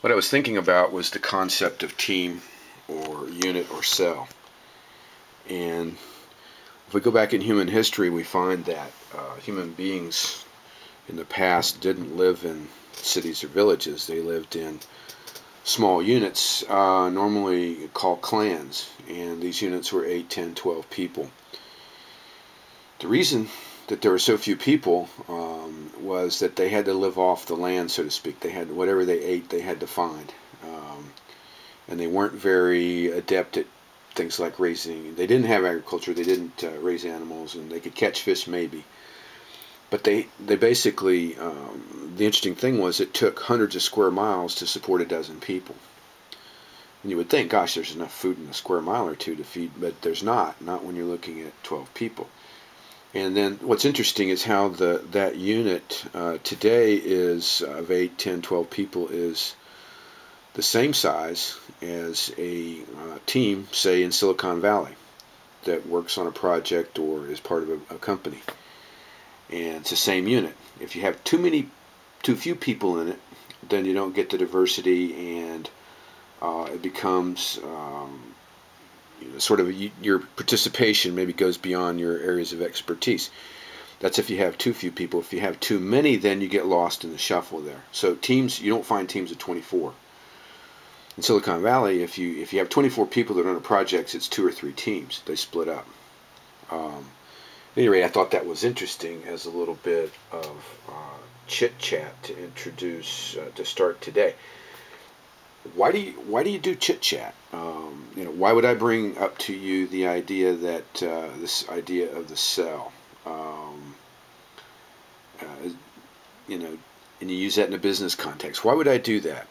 What I was thinking about was the concept of team or unit or cell. And if we go back in human history, we find that human beings in the past didn't live in cities or villages. They lived in small units, normally called clans, and these units were 8, 10, 12 people. The reason that there were so few people was that they had to live off the land, so to speak. They had whatever they ate, they had to find, and they weren't very adept at things like raising. They didn't have agriculture. They didn't raise animals, and they could catch fish maybe. But they basically, the interesting thing was it took hundreds of square miles to support a dozen people. And you would think, gosh, there's enough food in a square mile or two to feed, but there's not when you're looking at 12 people. And then what's interesting is how that unit today is of 8, 10, 12 people is the same size as a team, say, in Silicon Valley that works on a project or is part of a company. And it's the same unit. If you have too few people in it, then you don't get the diversity, and it becomes sort of your participation maybe goes beyond your areas of expertise. That's if you have too few people. If you have too many, then you get lost in the shuffle there. So teams, you don't find teams of 24. In Silicon Valley, if you have 24 people that are on a project, it's 2 or 3 teams. They split up. At any rate, I thought that was interesting as a little bit of chit-chat to introduce, to start today. Why do you do chit-chat? Why would I bring up to you the idea that this idea of the cell? And you use that in a business context. Why would I do that?